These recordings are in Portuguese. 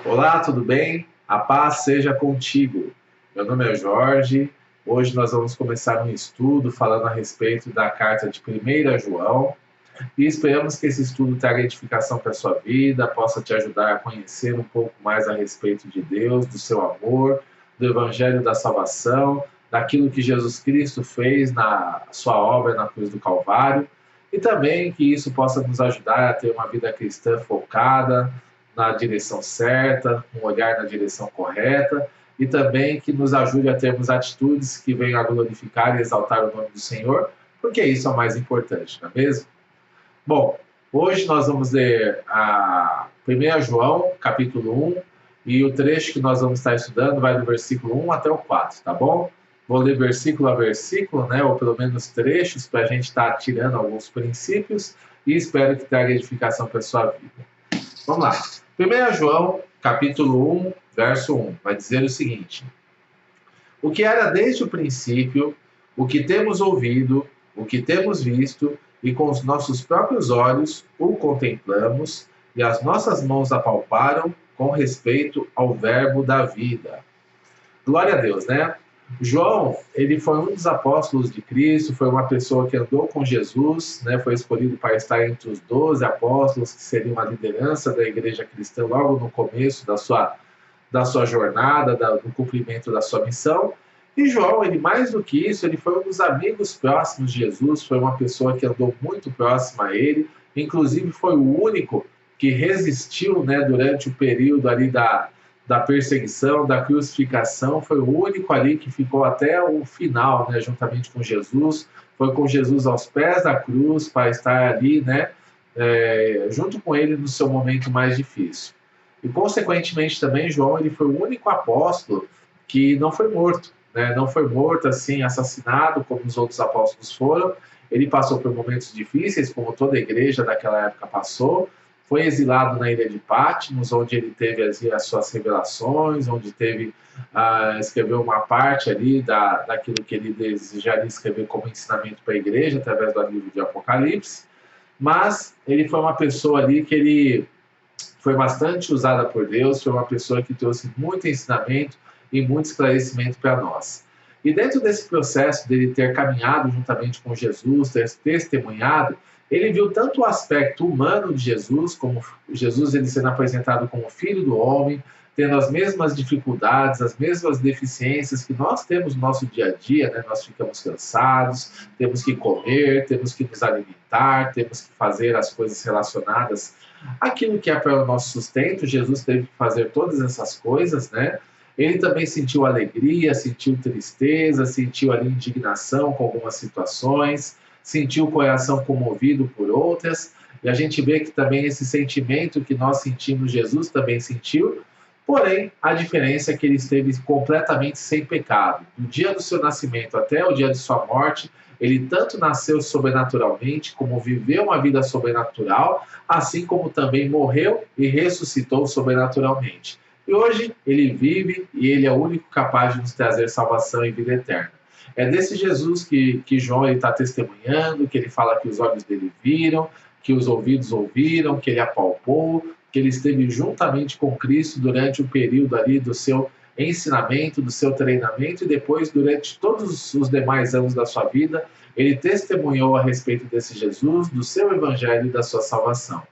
Olá, tudo bem? A paz seja contigo. Meu nome é Jorge. Hoje nós vamos começar um estudo falando a respeito da carta de 1 João e esperamos que esse estudo traga edificação para a sua vida, possa te ajudar a conhecer um pouco mais a respeito de Deus, do seu amor, do Evangelho da salvação, daquilo que Jesus Cristo fez na sua obra na cruz do Calvário e também que isso possa nos ajudar a ter uma vida cristã focada, na direção certa, um olhar na direção correta e também que nos ajude a termos atitudes que venham a glorificar e exaltar o nome do Senhor, porque isso é o mais importante, não é mesmo? Bom, hoje nós vamos ler a 1 João, capítulo 1, e o trecho que nós vamos estar estudando vai do versículo 1 até o 4, tá bom? Vou ler versículo a versículo, né, ou pelo menos trechos, para a gente estar tirando alguns princípios e espero que traga edificação para a sua vida. Vamos lá. 1 João, capítulo 1, verso 1, vai dizer o seguinte: O que era desde o princípio, o que temos ouvido, o que temos visto, e com os nossos próprios olhos o contemplamos, e as nossas mãos apalparam com respeito ao verbo da vida. Glória a Deus, né? João, ele foi um dos apóstolos de Cristo, foi uma pessoa que andou com Jesus, né? Foi escolhido para estar entre os 12 apóstolos, que seriam a liderança da igreja cristã logo no começo da sua jornada, do cumprimento da sua missão. E João, ele mais do que isso, ele foi um dos amigos próximos de Jesus, foi uma pessoa que andou muito próxima a ele, inclusive foi o único que resistiu, né, durante o período ali da perseguição, da crucificação, foi o único ali que ficou até o final, né, juntamente com Jesus, foi com Jesus aos pés da cruz para estar ali, né, junto com ele no seu momento mais difícil. E, consequentemente, também, João, ele foi o único apóstolo que não foi morto, né, não foi morto, assim, assassinado, como os outros apóstolos foram. Ele passou por momentos difíceis, como toda a igreja daquela época passou, foi exilado na ilha de Patmos, onde ele teve as suas revelações, onde escreveu uma parte ali daquilo que ele desejaria escrever como ensinamento para a igreja, através do livro de Apocalipse, mas ele foi uma pessoa ali que ele foi bastante usada por Deus, foi uma pessoa que trouxe muito ensinamento e muito esclarecimento para nós. E dentro desse processo dele ter caminhado juntamente com Jesus, ter testemunhado, ele viu tanto o aspecto humano de Jesus, como Jesus ele sendo apresentado como filho do homem, tendo as mesmas dificuldades, as mesmas deficiências que nós temos no nosso dia a dia, né? Nós ficamos cansados, temos que comer, temos que nos alimentar, temos que fazer as coisas relacionadas àquilo que é para o nosso sustento. Jesus teve que fazer todas essas coisas, né? Ele também sentiu alegria, sentiu tristeza, sentiu ali indignação com algumas situações, sentiu o coração comovido por outras, e a gente vê que também esse sentimento que nós sentimos, Jesus também sentiu, porém, a diferença é que ele esteve completamente sem pecado. Do dia do seu nascimento até o dia de sua morte, ele tanto nasceu sobrenaturalmente, como viveu uma vida sobrenatural, assim como também morreu e ressuscitou sobrenaturalmente. E hoje ele vive e ele é o único capaz de nos trazer salvação e vida eterna. É desse Jesus que João está testemunhando, que ele fala que os olhos dele viram, que os ouvidos ouviram, que ele apalpou, que ele esteve juntamente com Cristo durante o período ali do seu ensinamento, do seu treinamento, e depois, durante todos os demais anos da sua vida, ele testemunhou a respeito desse Jesus, do seu evangelho e da sua salvação.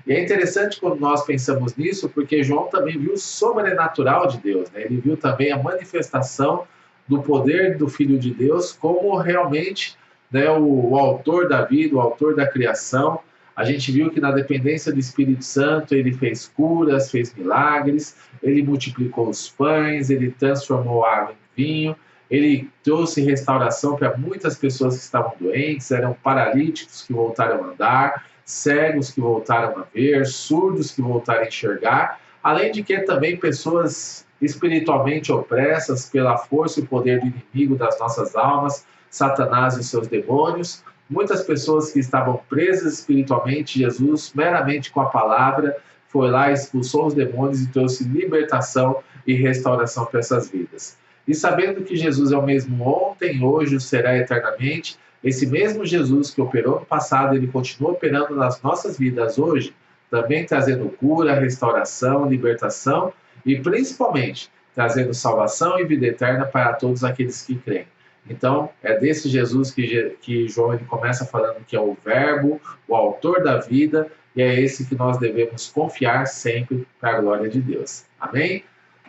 E é interessante quando nós pensamos nisso, porque João também viu o sobrenatural de Deus, né? Ele viu também a manifestação do poder do Filho de Deus como realmente, né, o autor da vida, o autor da criação. A gente viu que na dependência do Espírito Santo ele fez curas, fez milagres, ele multiplicou os pães, ele transformou a água em vinho, ele trouxe restauração para muitas pessoas que estavam doentes, eram paralíticos que voltaram a andar, cegos que voltaram a ver, surdos que voltaram a enxergar, além de que também pessoas espiritualmente opressas pela força e poder do inimigo das nossas almas, Satanás e seus demônios, muitas pessoas que estavam presas espiritualmente, Jesus, meramente com a palavra, foi lá, expulsou os demônios e trouxe libertação e restauração para essas vidas. E sabendo que Jesus é o mesmo ontem, hoje, o será eternamente, esse mesmo Jesus que operou no passado, ele continua operando nas nossas vidas hoje, também trazendo cura, restauração, libertação e principalmente trazendo salvação e vida eterna para todos aqueles que creem. Então, é desse Jesus que João ele começa falando que é o Verbo, o autor da vida, e é esse que nós devemos confiar sempre para a glória de Deus. Amém?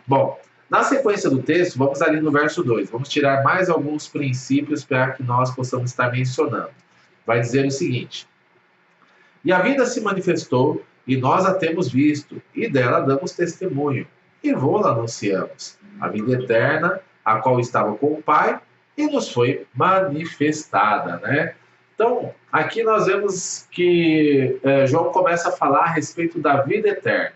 Bom, na sequência do texto, vamos ali no verso 2. Vamos tirar mais alguns princípios para que nós possamos estar mencionando. Vai dizer o seguinte: e a vida se manifestou, e nós a temos visto, e dela damos testemunho, e vô-la anunciamos, a vida eterna, a qual estava com o Pai, e nos foi manifestada, né? Então, aqui nós vemos que João começa a falar a respeito da vida eterna.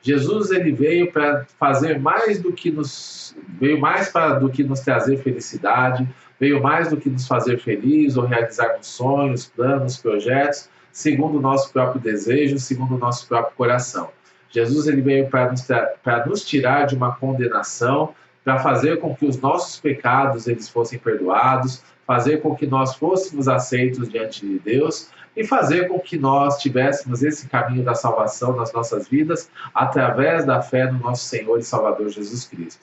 Jesus ele veio para fazer mais do que do que nos trazer felicidade, veio mais do que nos fazer feliz ou realizarmos sonhos, planos, projetos, segundo o nosso próprio desejo, segundo o nosso próprio coração. Jesus ele veio para nos tirar de uma condenação, para fazer com que os nossos pecados eles fossem perdoados, fazer com que nós fôssemos aceitos diante de Deus e fazer com que nós tivéssemos esse caminho da salvação nas nossas vidas através da fé no nosso Senhor e Salvador Jesus Cristo.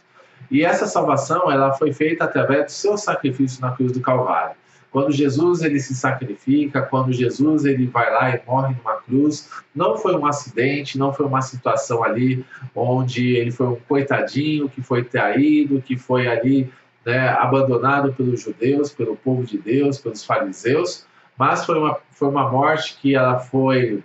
E essa salvação ela foi feita através do seu sacrifício na cruz do Calvário. Quando Jesus ele se sacrifica, quando Jesus ele vai lá e morre numa cruz, não foi um acidente, não foi uma situação ali onde ele foi um coitadinho que foi traído, que foi ali abandonado pelos judeus, pelo povo de Deus, pelos fariseus, mas foi uma morte que ela foi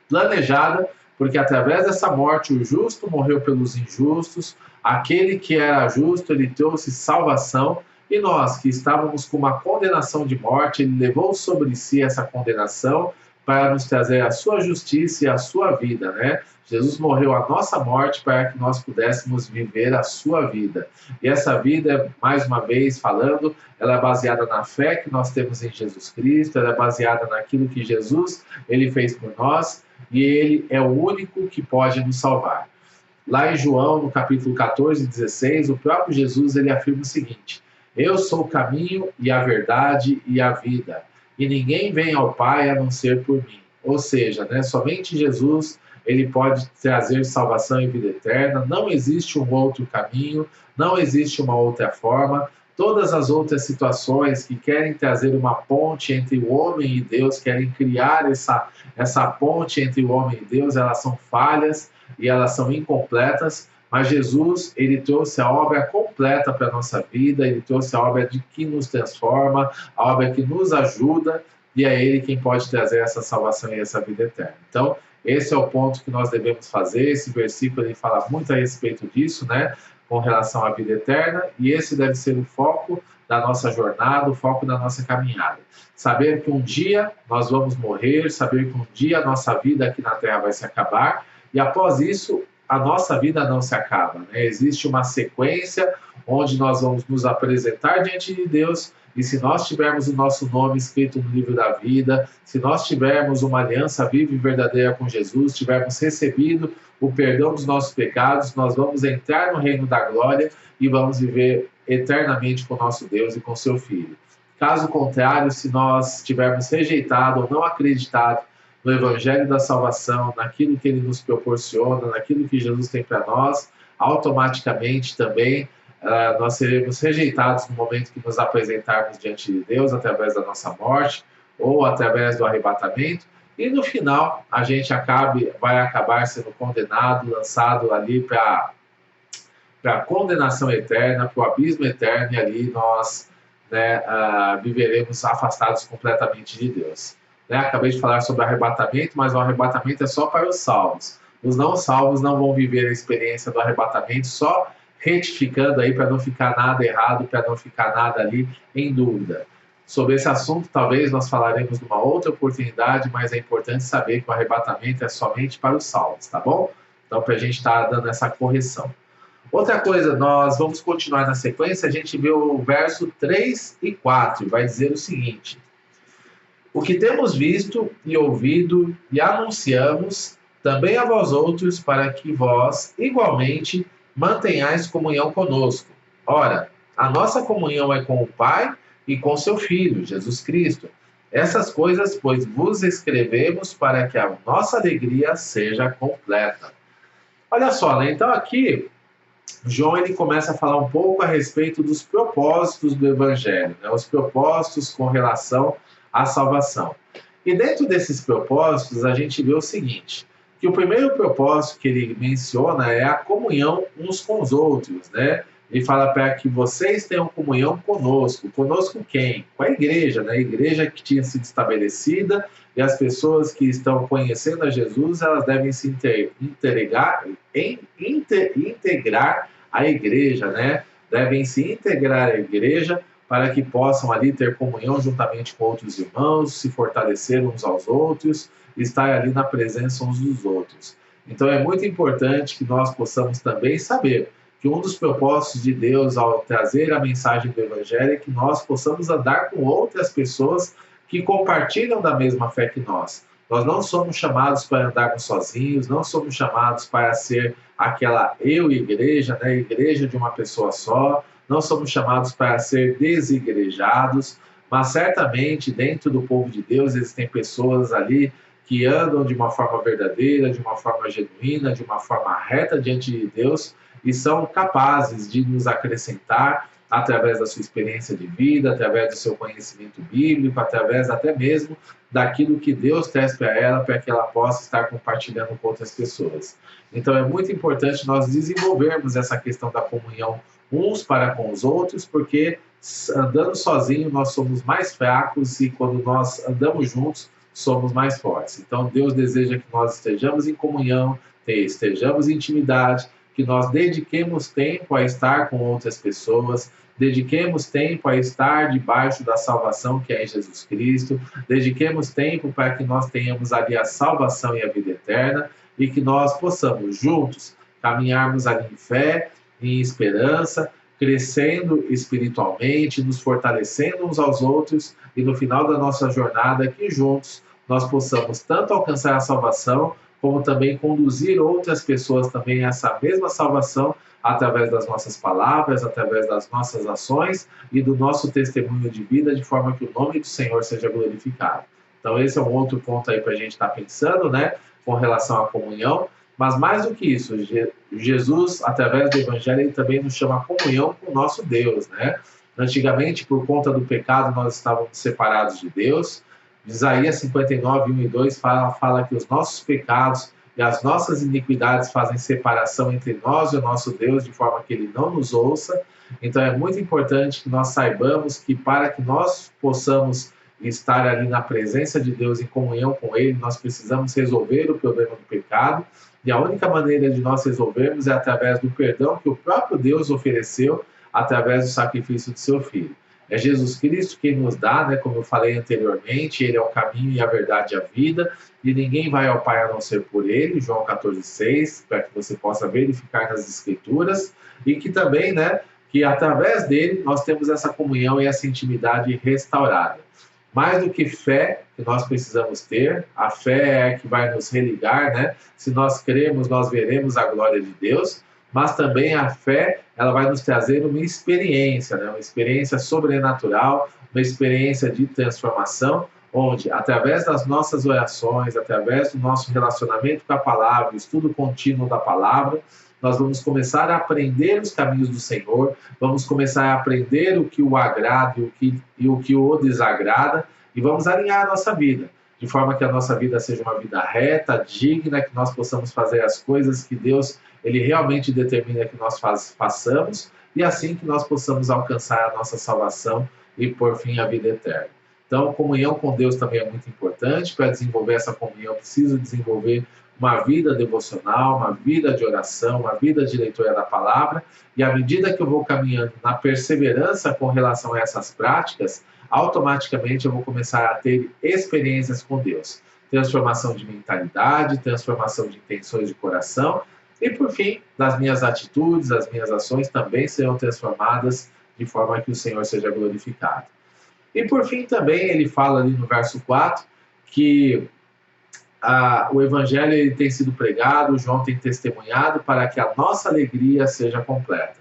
planejada, porque através dessa morte o justo morreu pelos injustos, aquele que era justo ele trouxe salvação, e nós que estávamos com uma condenação de morte, ele levou sobre si essa condenação para nos trazer a sua justiça e a sua vida, né? Jesus morreu a nossa morte para que nós pudéssemos viver a sua vida. E essa vida, mais uma vez falando, ela é baseada na fé que nós temos em Jesus Cristo, ela é baseada naquilo que Jesus ele fez por nós, e ele é o único que pode nos salvar. Lá em João, no capítulo 14, 16, o próprio Jesus ele afirma o seguinte: eu sou o caminho e a verdade e a vida, e ninguém vem ao Pai a não ser por mim. Ou seja, somente Jesus ele pode trazer salvação e vida eterna, não existe um outro caminho, não existe uma outra forma. Todas as outras situações que querem trazer uma ponte entre o homem e Deus, querem criar essa ponte entre o homem e Deus, elas são falhas e elas são incompletas. Mas Jesus, ele trouxe a obra completa para a nossa vida, ele trouxe a obra que nos transforma, a obra que nos ajuda, e é ele quem pode trazer essa salvação e essa vida eterna. Então, esse é o ponto que nós devemos fazer. Esse versículo ele fala muito a respeito disso, com relação à vida eterna, e esse deve ser o foco da nossa jornada, o foco da nossa caminhada. Saber que um dia nós vamos morrer, saber que um dia a nossa vida aqui na Terra vai se acabar, e após isso, a nossa vida não se acaba. Existe uma sequência onde nós vamos nos apresentar diante de Deus, e se nós tivermos o nosso nome escrito no livro da vida, se nós tivermos uma aliança viva e verdadeira com Jesus, tivermos recebido o perdão dos nossos pecados, nós vamos entrar no reino da glória e vamos viver eternamente com o nosso Deus e com seu Filho. Caso contrário, se nós tivermos rejeitado ou não acreditado no Evangelho da Salvação, naquilo que ele nos proporciona, naquilo que Jesus tem para nós, automaticamente também nós seremos rejeitados no momento que nos apresentarmos diante de Deus, através da nossa morte ou através do arrebatamento, e no final a gente vai acabar sendo condenado, lançado ali para a condenação eterna, para o abismo eterno, e ali nós viveremos afastados completamente de Deus. Acabei de falar sobre arrebatamento, mas o arrebatamento é só para os salvos. Os não salvos não vão viver a experiência do arrebatamento, só retificando aí para não ficar nada errado, para não ficar nada ali em dúvida. Sobre esse assunto, talvez nós falaremos numa outra oportunidade, mas é importante saber que o arrebatamento é somente para os salvos, tá bom? Então, para a gente estar dando essa correção. Outra coisa, nós vamos continuar na sequência, a gente vê o verso 3 e 4, vai dizer o seguinte: o que temos visto e ouvido e anunciamos também a vós outros, para que vós, igualmente, mantenhais comunhão conosco. Ora, a nossa comunhão é com o Pai e com seu Filho, Jesus Cristo. Essas coisas, pois, vos escrevemos para que a nossa alegria seja completa. Olha só, né? Então aqui João ele começa a falar um pouco a respeito dos propósitos do Evangelho, né? Os propósitos com relação à salvação. E dentro desses propósitos, a gente vê o seguinte, que o primeiro propósito que ele menciona é a comunhão uns com os outros, né? Ele fala para que vocês tenham comunhão conosco. Conosco quem? Com a igreja, né? A igreja que tinha sido estabelecida e as pessoas que estão conhecendo a Jesus, elas devem se integrar à igreja, né? Devem se integrar à igreja para que possam ali ter comunhão juntamente com outros irmãos, se fortalecer uns aos outros, estar ali na presença uns dos outros. Então é muito importante que nós possamos também saber que um dos propósitos de Deus ao trazer a mensagem do Evangelho é que nós possamos andar com outras pessoas que compartilham da mesma fé que nós. Nós não somos chamados para andarmos sozinhos, não somos chamados para ser aquela eu-igreja, né? Igreja de uma pessoa só, não somos chamados para ser desigrejados, mas certamente dentro do povo de Deus existem pessoas ali que andam de uma forma verdadeira, de uma forma genuína, de uma forma reta diante de Deus e são capazes de nos acrescentar através da sua experiência de vida, através do seu conhecimento bíblico, através até mesmo daquilo que Deus traz para ela, para que ela possa estar compartilhando com outras pessoas. Então é muito importante nós desenvolvermos essa questão da comunhão uns para com os outros, porque andando sozinho nós somos mais fracos e quando nós andamos juntos somos mais fortes. Então Deus deseja que nós estejamos em comunhão, estejamos em intimidade, que nós dediquemos tempo a estar com outras pessoas, dediquemos tempo a estar debaixo da salvação que é em Jesus Cristo, dediquemos tempo para que nós tenhamos ali a salvação e a vida eterna e que nós possamos juntos caminharmos ali em fé, em esperança, crescendo espiritualmente, nos fortalecendo uns aos outros e no final da nossa jornada que juntos nós possamos tanto alcançar a salvação como também conduzir outras pessoas também a essa mesma salvação através das nossas palavras, através das nossas ações e do nosso testemunho de vida, de forma que o nome do Senhor seja glorificado. Então esse é um outro ponto aí para a gente estar pensando, né, com relação à comunhão, mas mais do que isso, Jesus, através do Evangelho, ele também nos chama a comunhão com o nosso Deus, né? Antigamente, por conta do pecado, nós estávamos separados de Deus. Isaías 59, 1 e 2 fala que os nossos pecados e as nossas iniquidades fazem separação entre nós e o nosso Deus, de forma que ele não nos ouça. Então é muito importante que nós saibamos que para que nós possamos estar ali na presença de Deus, em comunhão com ele, nós precisamos resolver o problema do pecado. E a única maneira de nós resolvermos é através do perdão que o próprio Deus ofereceu através do sacrifício de seu Filho. É Jesus Cristo quem nos dá, né, como eu falei anteriormente, ele é o caminho e a verdade e a vida, e ninguém vai ao Pai a não ser por ele, João 14,6, para que você possa verificar nas Escrituras, e que também, né, que através dele nós temos essa comunhão e essa intimidade restaurada. Mais do que fé que nós precisamos ter, a fé é que vai nos religar, né? Se nós cremos, nós veremos a glória de Deus, mas também a fé, ela vai nos trazer uma experiência, né? Uma experiência sobrenatural, uma experiência de transformação, onde, através das nossas orações, através do nosso relacionamento com a palavra, o estudo contínuo da palavra, nós vamos começar a aprender os caminhos do Senhor, vamos começar a aprender o que o agrada e o que o desagrada, e vamos alinhar a nossa vida, de forma que a nossa vida seja uma vida reta, digna, que nós possamos fazer as coisas que Deus ele realmente determina que nós façamos, e assim que nós possamos alcançar a nossa salvação e, por fim, a vida eterna. Então, comunhão com Deus também é muito importante. Para desenvolver essa comunhão, eu preciso desenvolver uma vida devocional, uma vida de oração, uma vida de leitura da palavra, e à medida que eu vou caminhando na perseverança com relação a essas práticas, automaticamente eu vou começar a ter experiências com Deus. Transformação de mentalidade, transformação de intenções de coração, e por fim, das minhas atitudes, as minhas ações também serão transformadas de forma que o Senhor seja glorificado. E por fim também ele fala ali no verso 4 que o Evangelho ele tem sido pregado, João tem testemunhado para que a nossa alegria seja completa.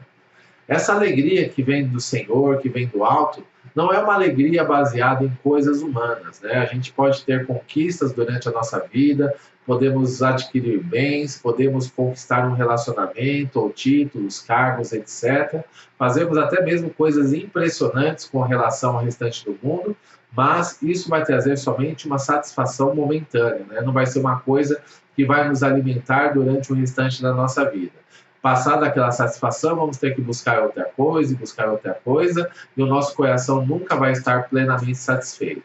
Essa alegria que vem do Senhor, que vem do alto, não é uma alegria baseada em coisas humanas, né? A gente pode ter conquistas durante a nossa vida, podemos adquirir bens, podemos conquistar um relacionamento, ou títulos, cargos, etc. Fazemos até mesmo coisas impressionantes com relação ao restante do mundo, mas isso vai trazer somente uma satisfação momentânea, né? Não vai ser uma coisa que vai nos alimentar durante o restante da nossa vida. Passada aquela satisfação, vamos ter que buscar outra coisa, e o nosso coração nunca vai estar plenamente satisfeito.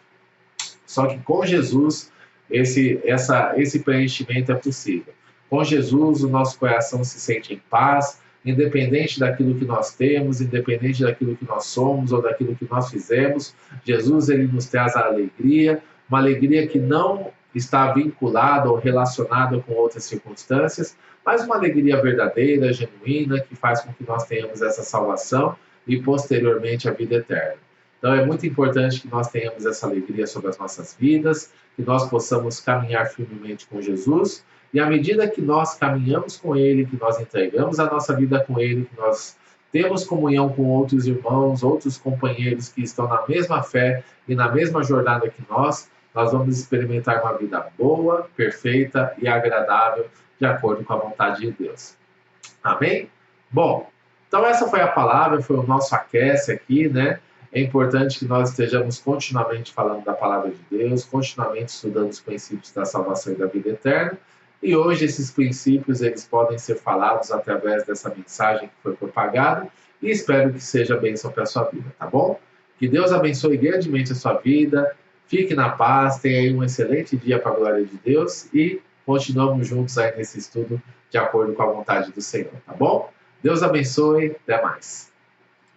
Só que com Jesus, esse preenchimento é possível. Com Jesus, o nosso coração se sente em paz, independente daquilo que nós temos, independente daquilo que nós somos ou daquilo que nós fizemos. Jesus, ele nos traz a alegria, uma alegria que não está vinculada ou relacionada com outras circunstâncias, mas uma alegria verdadeira, genuína, que faz com que nós tenhamos essa salvação e posteriormente a vida eterna. Então é muito importante que nós tenhamos essa alegria sobre as nossas vidas, que nós possamos caminhar firmemente com Jesus, e à medida que nós caminhamos com Ele, que nós entregamos a nossa vida com Ele, que nós temos comunhão com outros irmãos, outros companheiros que estão na mesma fé e na mesma jornada que nós vamos experimentar uma vida boa, perfeita e agradável, de acordo com a vontade de Deus. Amém? Bom, então essa foi a palavra, foi o nosso aquece aqui, né? É importante que nós estejamos continuamente falando da palavra de Deus, continuamente estudando os princípios da salvação e da vida eterna. E hoje esses princípios eles podem ser falados através dessa mensagem que foi propagada e espero que seja bênção para a sua vida, tá bom? Que Deus abençoe grandemente a sua vida, fique na paz, tenha aí um excelente dia para a glória de Deus e continuamos juntos aí nesse estudo de acordo com a vontade do Senhor, tá bom? Deus abençoe, até mais.